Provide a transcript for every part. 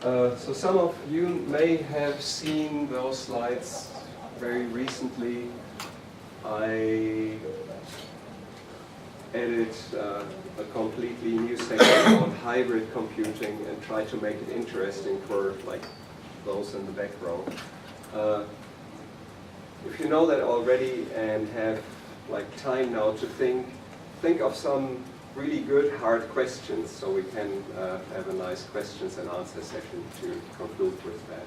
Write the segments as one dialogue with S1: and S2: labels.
S1: So some of you may have seen those slides very recently. I added a completely new section on hybrid computing and tried to make it interesting for like those in the back row. If you know that already and have like time now to think of some really good hard questions, so we can have a nice questions and answer session to conclude with that.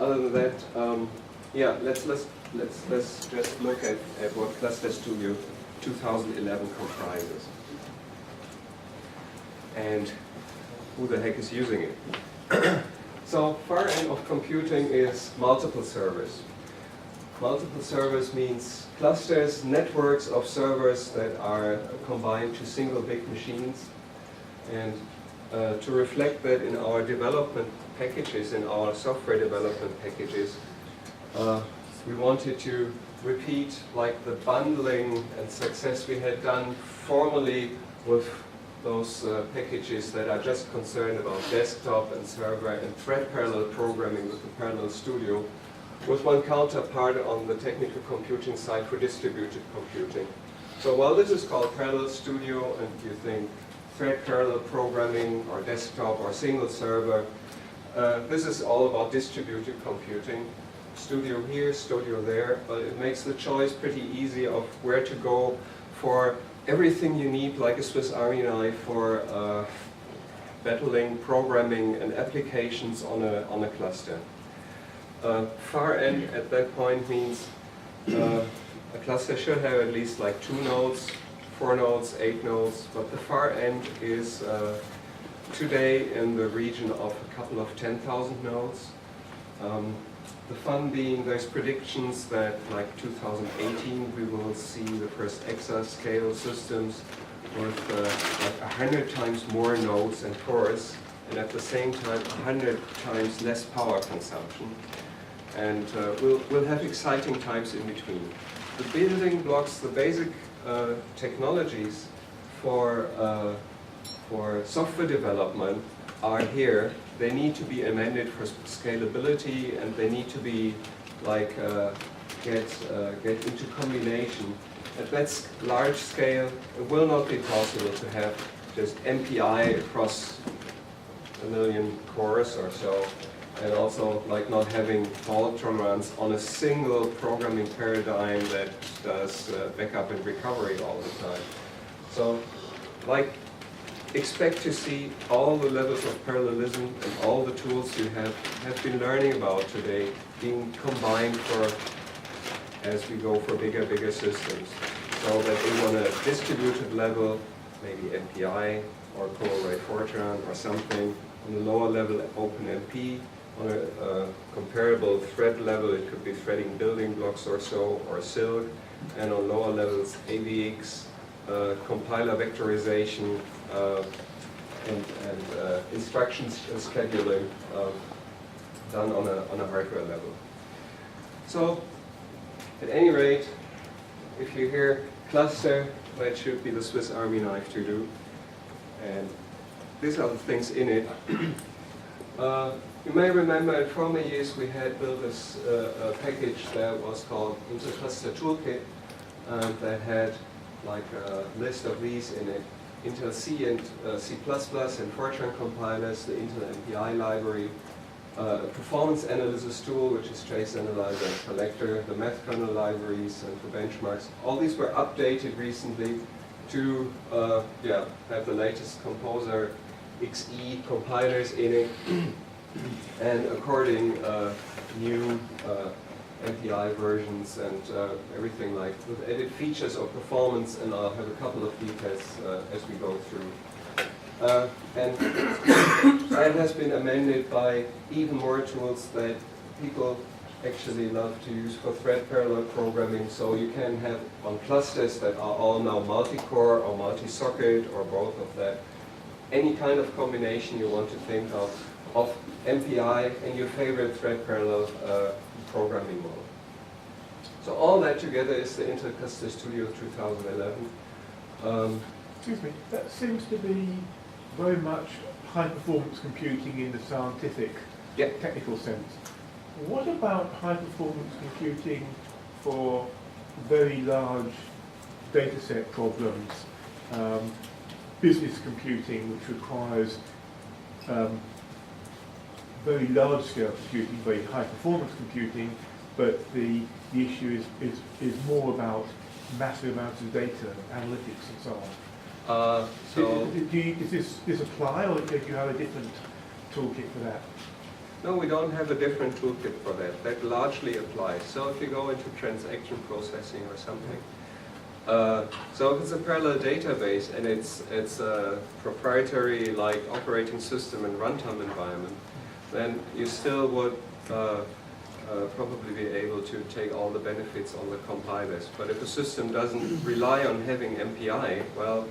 S1: Other than that, yeah, let's just look at what Cluster Studio 2011 comprises and who the heck is using it. So far end of computing is multiple servers. Multiple servers means clusters, networks of servers that are combined to single big machines. And to reflect that in our development packages, in our software development packages, we wanted to repeat like the bundling and success we had done formerly with those packages that are just concerned about desktop and server and thread parallel programming with the Parallel Studio, with one counterpart on the technical computing side for distributed computing. So while this is called Parallel Studio and you think thread parallel programming or desktop or single server, this is all about distributed computing. Studio here, studio there, but it makes the choice pretty easy of where to go for everything you need, like a Swiss Army knife for battling, programming and applications on a cluster. Far end at that point means a cluster should have at least like 2 nodes, 4 nodes, 8 nodes, but the far end is today in the region of a couple of 10,000 nodes. The fun being there's predictions that like 2018 we will see the first exascale systems with like 100 times more nodes and cores, and at the same time 100 times less power consumption. And we'll have exciting times in between. The building blocks, the basic technologies for software development are here. They need to be amended for scalability, and they need to be like get into combination. At that large scale, it will not be possible to have just MPI across 1 million cores or so, and also like not having fault tolerance on a single programming paradigm that does backup and recovery all the time. So, like, expect to see all the levels of parallelism and all the tools you have been learning about today being combined as we go for bigger systems. So that on a distributed level, maybe MPI or Colorado Fortran or something, on a lower level OpenMP, on a comparable thread level it could be threading building blocks or so, or Silk, and on lower levels AVX, compiler vectorization, and instructions scheduling done on a hardware level. So, at any rate, if you hear cluster, that should be the Swiss Army knife to do. And these are the things in it. You may remember in former years we had built this package that was called Intel Cluster Toolkit, that had like a list of these in it. Intel C and C++ and Fortran compilers, the Intel MPI library, a performance analysis tool, which is Trace Analyzer and Collector, the math kernel libraries and for benchmarks. All these were updated recently to have the latest Composer XE compilers in it, and according new MPI versions and everything like with added features of performance, and I'll have a couple of details as we go through. And that has been amended by even more tools that people actually love to use for thread parallel programming. So you can have on clusters that are all now multi-core or multi-socket or both of that, any kind of combination you want to think of MPI and your favorite thread parallel programming model. So all that together is the Intel Cluster Studio 2011.
S2: Excuse me, that seems to be very much high-performance computing in the scientific, technical sense. What about high-performance computing for very large data set problems, business computing, which requires very large-scale computing, very high-performance computing, but the issue is more about massive amounts of data, analytics, and so on. Does this apply, or do you have a different toolkit for that?
S1: No, we don't have a different toolkit for that. That largely applies. So if you go into transaction processing or something, so if it's a parallel database and it's a proprietary like operating system and runtime environment, then you still would probably be able to take all the benefits on the compilers. But if a system doesn't rely on having MPI, well,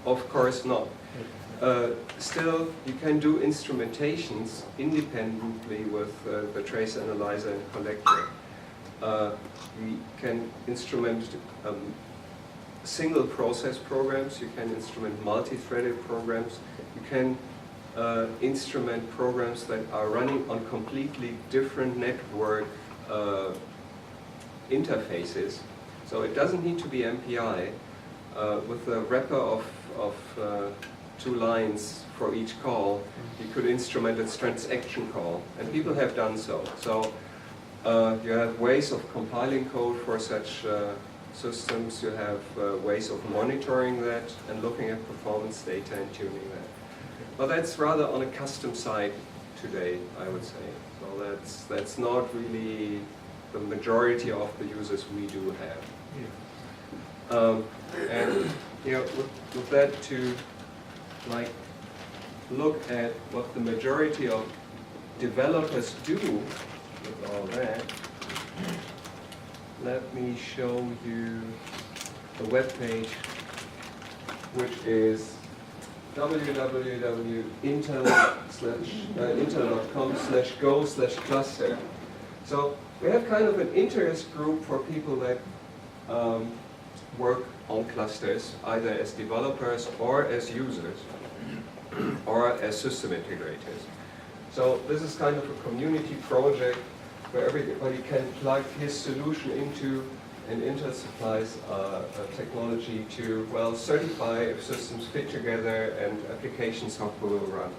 S1: of course not. Still, you can do instrumentations independently with the trace analyzer and collector. We can instrument single process programs, you can instrument multi-threaded programs, you can instrument programs that are running on completely different network interfaces. So it doesn't need to be MPI. With a wrapper of 2 lines for each call, you could instrument its transaction call, and people have done so. So you have ways of compiling code for such systems, you have ways of monitoring that and looking at performance data and tuning that. Well, that's rather on a custom side today, I would say. So that's not really the majority of the users we do have. And you know, with that to like look at what the majority of developers do with all that, let me show you the web page, which is www.intel.com/go/cluster. So we have kind of an interest group for people that work on clusters, either as developers or as users, or as system integrators. So this is kind of a community project where everybody can plug his solution into, and Intel supplies technology to, well, certify if systems fit together and application software will run.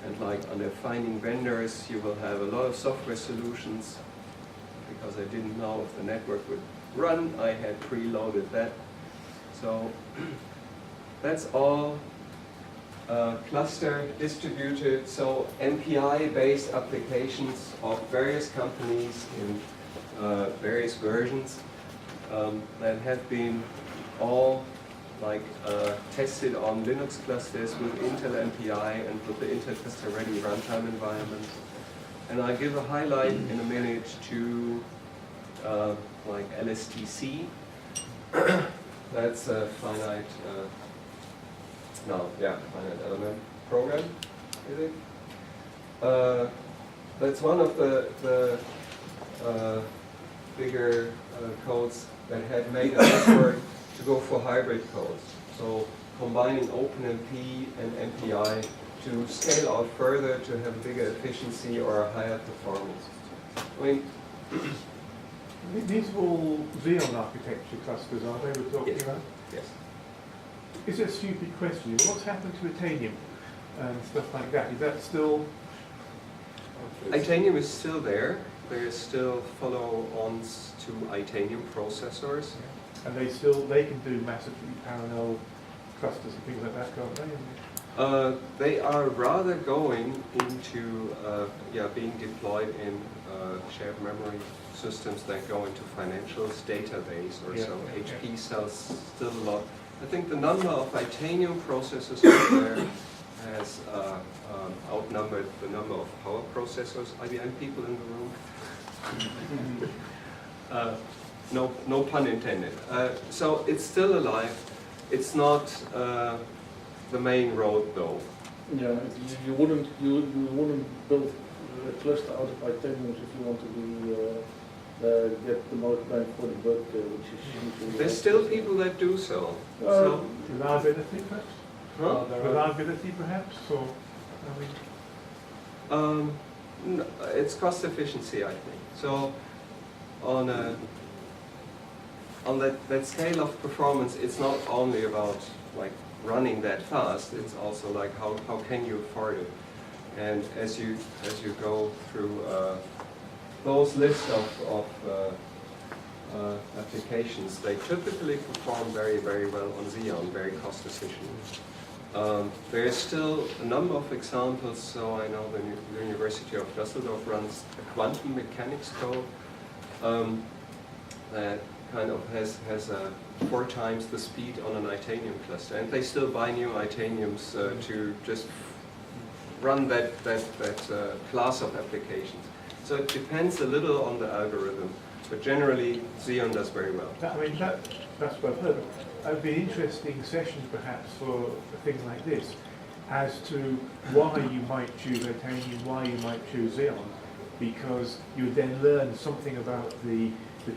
S1: And like under finding vendors, you will have a lot of software solutions. Because I didn't know if the network would run, I had preloaded that. So that's all cluster distributed, so MPI-based applications of various companies in various versions that have been all like tested on Linux clusters with Intel MPI and with the Intel Cluster Ready runtime environment. And I'll give a highlight in a minute to like LSTC. That's a finite element program, is it? That's one of the bigger codes that had made an effort to go for hybrid codes. So combining OpenMP and MPI to scale out further to have bigger efficiency or a higher performance. I mean,
S2: these are all Xeon architecture clusters, are they, we're talking about?
S1: Yes.
S2: Is it a stupid question? What's happened to Itanium and stuff like that? Is that still...
S1: Itanium is still there. There is still follow-ons to Itanium processors.
S2: And they can do massively parallel clusters and things like that, can't they?
S1: They are rather going into being deployed in shared memory systems that go into financials database or so. HP sells still a lot. I think the number of Itanium processors out there has outnumbered the number of power processors. IBM people in the room. No pun intended. So it's still alive. It's not the main road though.
S3: Yeah, you wouldn't build a cluster out of Itanium if you want to be get the most bang for the buck, which is usually...
S1: There's still people that do so.
S2: Reliability first?
S1: Huh?
S2: Reliability perhaps, or, I mean,
S1: It's cost efficiency, I think. So on that scale of performance, it's not only about like running that fast. It's also like how can you afford it? And as you go through those lists of applications, they typically perform very, very well on Xeon, very cost efficient. There is still a number of examples. So I know the University of Düsseldorf runs a quantum mechanics code that kind of has 4 times the speed on an Itanium cluster, and they still buy new Itaniums to just run that class of applications. So it depends a little on the algorithm, but generally Xeon does very well.
S2: I mean, that's what I've heard. It would be interesting sessions perhaps for a thing like this, as to why you might choose Itanium, why you might choose Xeon, because you would then learn something about the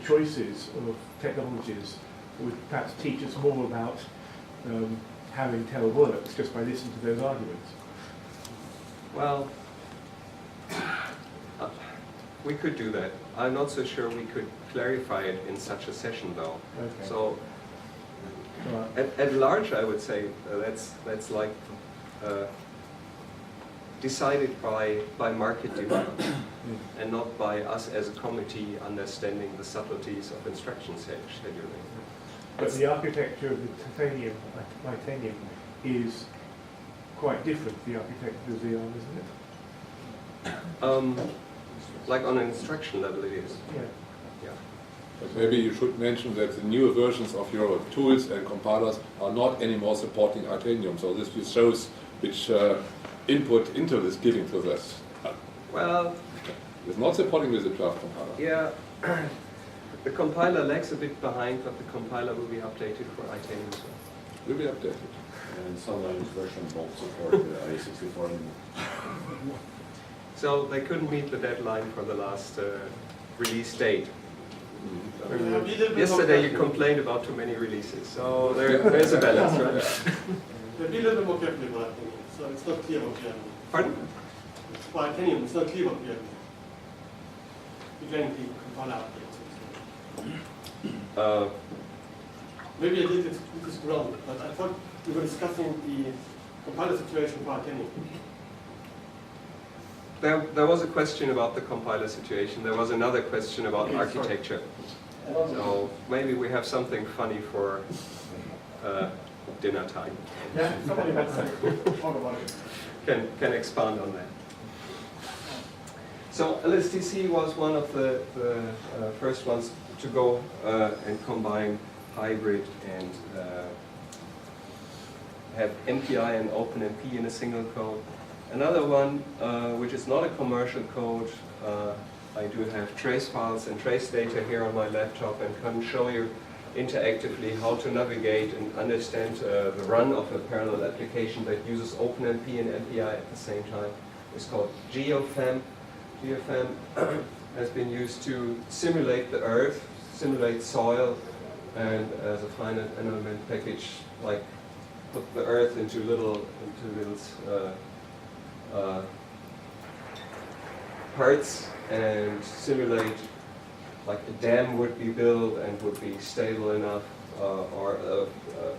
S2: choices of technologies that would perhaps teach us more about how Intel works just by listening to those arguments.
S1: Well, we could do that. I'm not so sure we could clarify it in such a session though.
S2: Okay.
S1: So
S2: Right.
S1: at large, I would say that's like decided by market demand and not by us as a committee understanding the subtleties of instruction scheduling.
S2: But the architecture of the Titanium is quite different to the architecture of Xeon, isn't it?
S1: Like on an instruction level it is.
S2: Yeah.
S1: Yeah.
S4: But maybe you should mention that the newer versions of your tools and compilers are not anymore supporting Itanium. So this just shows which input Intel is giving to this.
S1: Well,
S4: It's not supporting with the 12 compiler.
S1: yeah, the compiler lags a bit behind, but the compiler will be updated for Itanium as well.
S4: Will be updated.
S5: And some Linux version won't support the IE64 anymore.
S1: So they couldn't meet the deadline for the last release date. So yesterday you complained about too many releases, so there's a balance, right?
S6: Be a little bit more careful about it, so it's not clear what we are doing.
S1: Pardon?
S6: For Itanium, it's not clear what we are doing. We're going to compile updates. Maybe I did this wrong, but I thought we were discussing the compiler situation for Itanium.
S1: There was a question about the compiler situation. There was another question about
S6: Okay,
S1: architecture. So maybe we have something funny for dinner time.
S6: Yeah, somebody might say, talk about it.
S1: Can expand on that. So LSTC was one of the first ones to go and combine hybrid and have MPI and OpenMP in a single code. Another one, which is not a commercial code, I do have trace files and trace data here on my laptop and can show you interactively how to navigate and understand the run of a parallel application that uses OpenMP and MPI at the same time. It's called GeoFam. GeoFam has been used to simulate the Earth, simulate soil, and as a finite element package, like put the Earth into little parts and simulate like a dam would be built and would be stable enough, or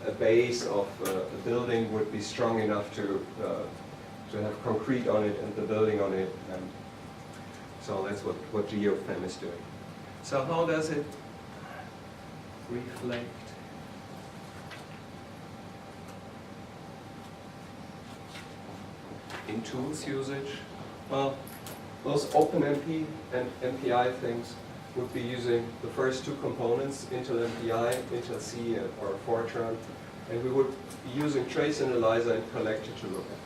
S1: a base of a building would be strong enough to have concrete on it and the building on it. And so that's what GeoFam is doing. So how does it reflect? In tools usage, well, those OpenMP and MPI things would be using the first 2 components, Intel MPI, Intel C, or Fortran, and we would be using Trace Analyzer and Collector to look at.